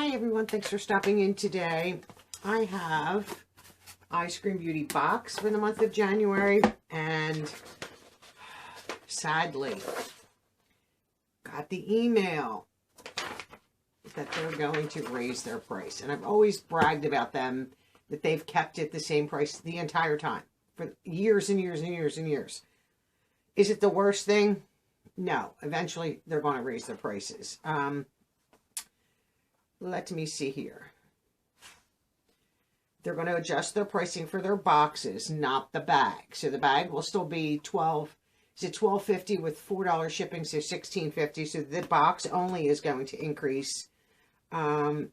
Hi everyone, thanks for stopping in today. I have Eyescream Beauty Box for the month of January, and sadly got the email that they're going to raise their price. And I've always bragged about them, that they've kept it the same price the entire time for years and years and years and years. Is it the worst thing? No. Eventually they're going to raise their prices. Let me see here. They're going to adjust their pricing for their boxes, not the bag. So the bag will still be $12.50 with $4 shipping, so $16.50. So the box only is going to increase from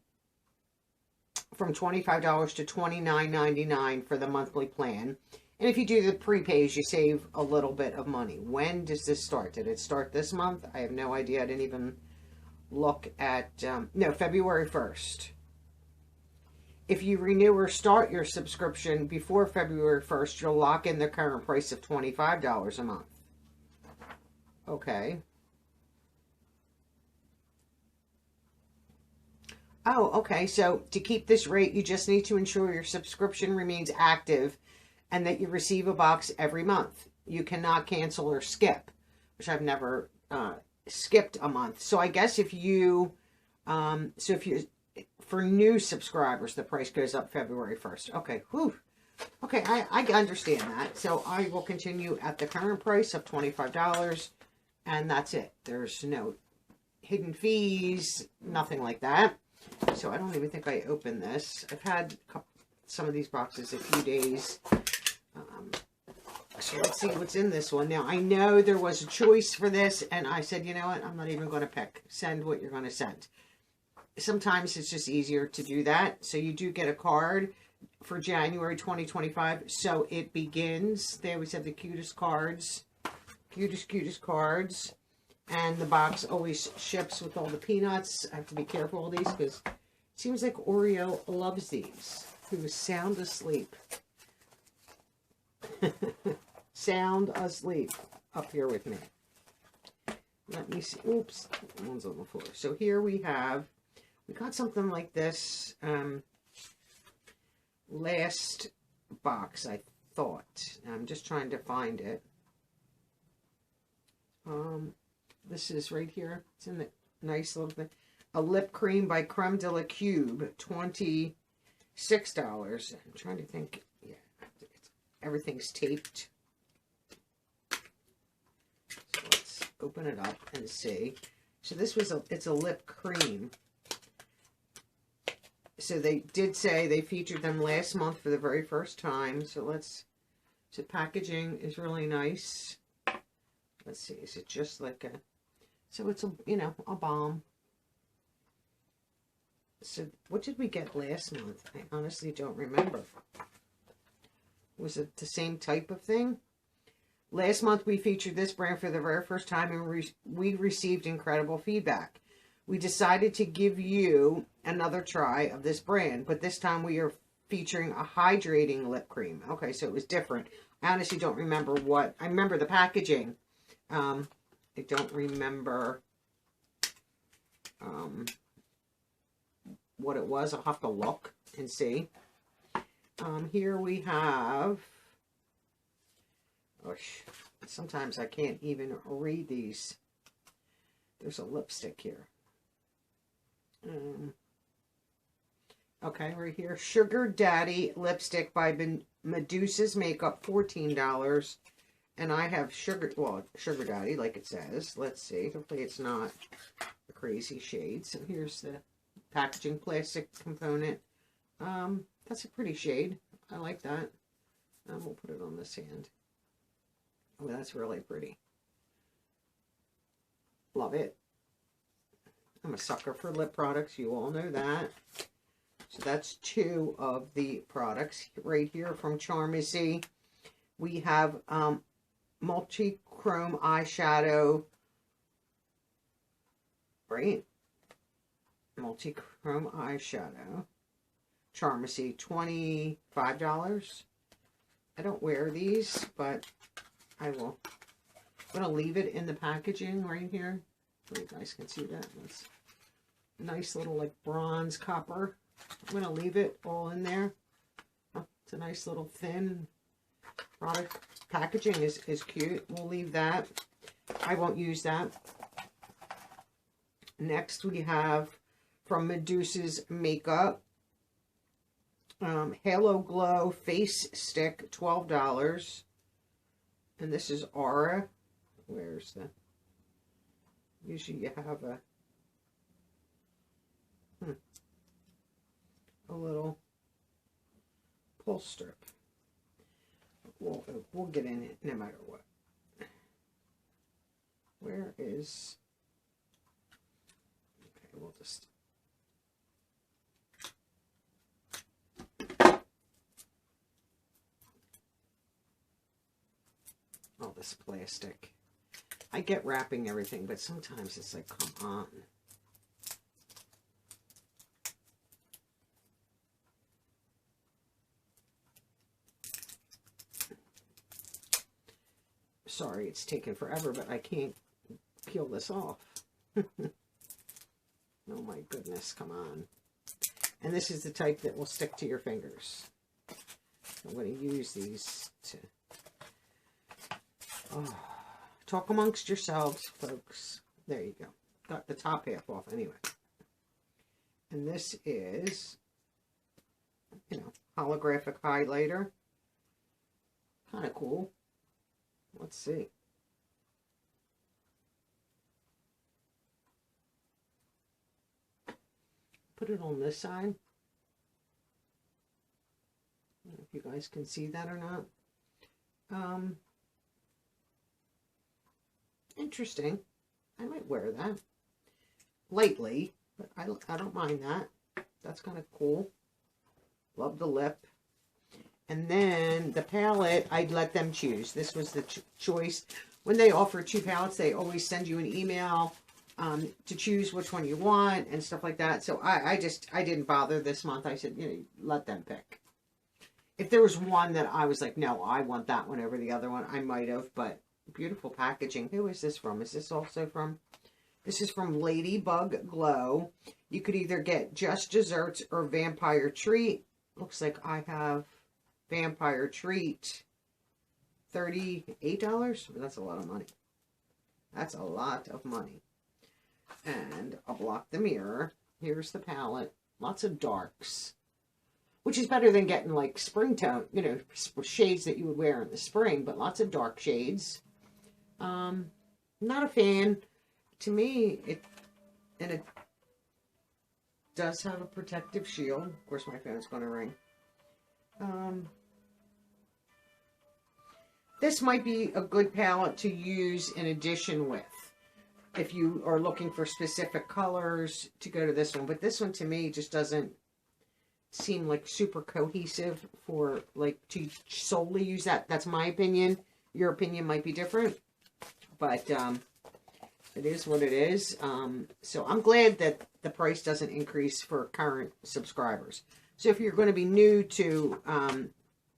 $25 to $29.99 for the monthly plan. And if you do the prepays, you save a little bit of money. When does this start? Did it start this month? I have no idea. I didn't even look at, no, February 1st. If you renew or start your subscription before February 1st, you'll lock in the current price of $25 a month. Okay. Oh, okay. So to keep this rate, you just need to ensure your subscription remains active and that you receive a box every month. You cannot cancel or skip, which I've never skipped a month. So I guess if you, for new subscribers, the price goes up February 1st. Okay, whew. Okay, I understand that. So I will continue at the current price of $25, and that's it. There's no hidden fees, nothing like that. So I don't even think I opened this. I've had some of these boxes a few days. So let's see what's in this one. Now, I know there was a choice for this, and I said, you know what, I'm not even going to pick. Send what you're going to send. Sometimes it's just easier to do that. So you do get a card for January 2025. So it begins. They always have the cutest cards. Cutest cards. And the box always ships with all the peanuts. I have to be careful of these because it seems like Oreo loves these. He was sound asleep. Sound asleep up here with me. Let me see. Oops, one's on the floor. So here we got something like this last box, I thought. I'm just trying to find it. This is right here. It's in the nice little thing. A lip cream by Creme de la Cube, $26. I'm trying to think. Yeah, everything's taped. So let's open it up and see. So this was it's a lip cream. So they did say they featured them last month for the very first time. So packaging is really nice. Let's see, is it just like so it's a balm. So what did we get last month? I honestly don't remember. Was it the same type of thing? Last month we featured this brand for the very first time, and we received incredible feedback. We decided to give you another try of this brand, but this time we are featuring a hydrating lip cream. Okay, so it was different. I honestly don't remember what. I remember the packaging. I don't remember what it was. I'll have to look and see. Here we have, sometimes I can't even read these. There's a lipstick here. Okay, right here. Sugar Daddy lipstick by Medusa's Makeup, $14. And I have Sugar Daddy, like it says. Let's see. Hopefully it's not a crazy shade. So here's the packaging plastic component. That's a pretty shade. I like that. We'll put it on this hand. Oh, that's really pretty. Love it. I'm a sucker for lip products. You all know that. So that's two of the products right here from IPSY. We have multi-chrome eyeshadow. Right? Multi-chrome eyeshadow. IPSY, $25. I don't wear these, but I will. I'm going to leave it in the packaging right here so you guys can see that. Nice little like bronze copper. I'm going to leave it all in there. Oh, it's a nice little thin product. Packaging is cute. We'll leave that. I won't use that. Next we have from Medusa's Makeup. Halo Glow Face Stick, $12. And this is Aura. Where's the... Usually you have a little pull strip. We'll get in it no matter what. Where is... Okay, we'll just... All this plastic. I get wrapping everything, but sometimes it's like, come on. Sorry, it's taken forever, but I can't peel this off. Oh my goodness, come on. And this is the type that will stick to your fingers. I'm going to use these to... Oh, talk amongst yourselves, folks. There you go. Got the top half off anyway. And this is, you know, holographic highlighter. Kind of cool. Let's see. Put it on this side. I don't know if you guys can see that or not. Interesting. I might wear that lightly, but I don't mind that. That's kind of cool. Love the lip. And then the palette, I'd let them choose. This was the choice. When they offer 2 palettes, they always send you an email to choose which one you want and stuff like that. So I didn't bother this month. I said, you know, let them pick. If there was one that I was like, no, I want that one over the other one, I might have, but beautiful packaging. Who is this from? Is this also from... This is from Ladybug Glow. You could either get Just Desserts or Vampire Treat. Looks like I have Vampire Treat. $38? That's a lot of money. That's a lot of money. And I'll block the mirror. Here's the palette. Lots of darks. Which is better than getting like spring tone, you know, shades that you would wear in the spring, but lots of dark shades. Not a fan. To me, it does have a protective shield. Of course, my phone's going to ring. This might be a good palette to use in addition with. If you are looking for specific colors to go to this one. But this one to me just doesn't seem like super cohesive for like to solely use that. That's my opinion. Your opinion might be different. But it is what it is. So I'm glad that the price doesn't increase for current subscribers. So if you're going to be new to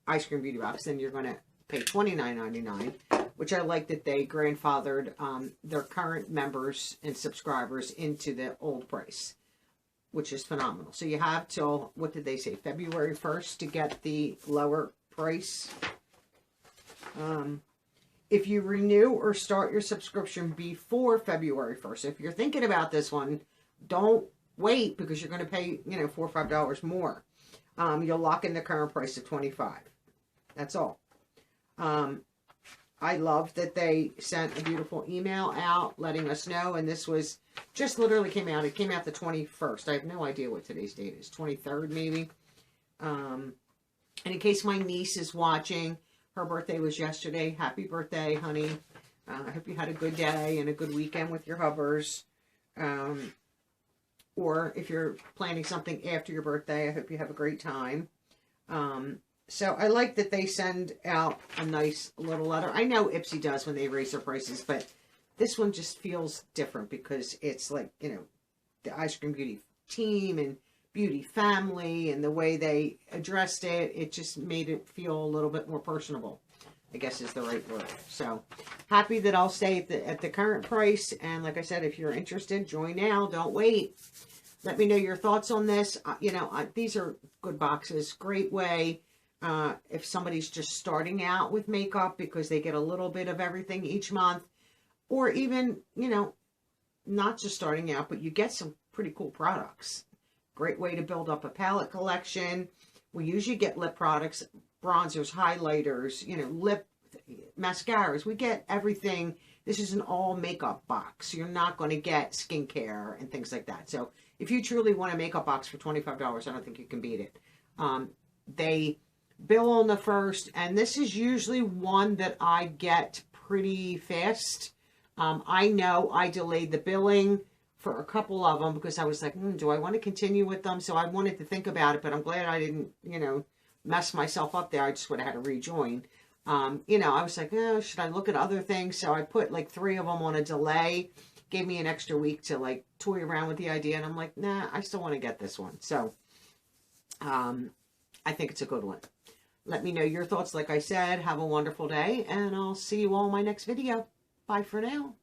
Eyescream Beauty Box, then you're going to pay $29.99, which I like that they grandfathered their current members and subscribers into the old price, which is phenomenal. So you have till, what did they say, February 1st to get the lower price. If you renew or start your subscription before February 1st, if you're thinking about this one, don't wait because you're going to pay, you know, $4 or $5 more. You'll lock in the current price of $25. That's all. I love that they sent a beautiful email out letting us know, and this was just literally came out. It came out the 21st. I have no idea what today's date is. 23rd maybe. And in case my niece is watching, her birthday was yesterday. Happy birthday, honey. I hope you had a good day and a good weekend with your hubbers. Or if you're planning something after your birthday, I hope you have a great time. So I like that they send out a nice little letter. I know IPSY does when they raise their prices, but this one just feels different because it's like, you know, the Eyescream Beauty team and beauty family, and the way they addressed it, it just made it feel a little bit more personable, I guess is the right word. So happy that I'll stay at the current price. And like I said, if you're interested, join now. Don't wait. Let me know your thoughts on this. You know, these are good boxes. Great way if somebody's just starting out with makeup, because they get a little bit of everything each month. Or even, you know, not just starting out, but you get some pretty cool products. Great way to build up a palette collection. We usually get lip products, bronzers, highlighters, you know, lip mascaras. We get everything. This is an all makeup box. You're not going to get skincare and things like that. So if you truly want a makeup box for $25, I don't think you can beat it. They bill on the 1st, and this is usually one that I get pretty fast. I know I delayed the billing for a couple of them because I was like, do I want to continue with them? So I wanted to think about it, but I'm glad I didn't, you know, mess myself up there. I just would have had to rejoin. You know, I was like, oh, should I look at other things? So I put like 3 of them on a delay. Gave me an extra week to like toy around with the idea. And I'm like, nah, I still want to get this one. So I think it's a good one. Let me know your thoughts. Like I said, have a wonderful day, and I'll see you all in my next video. Bye for now.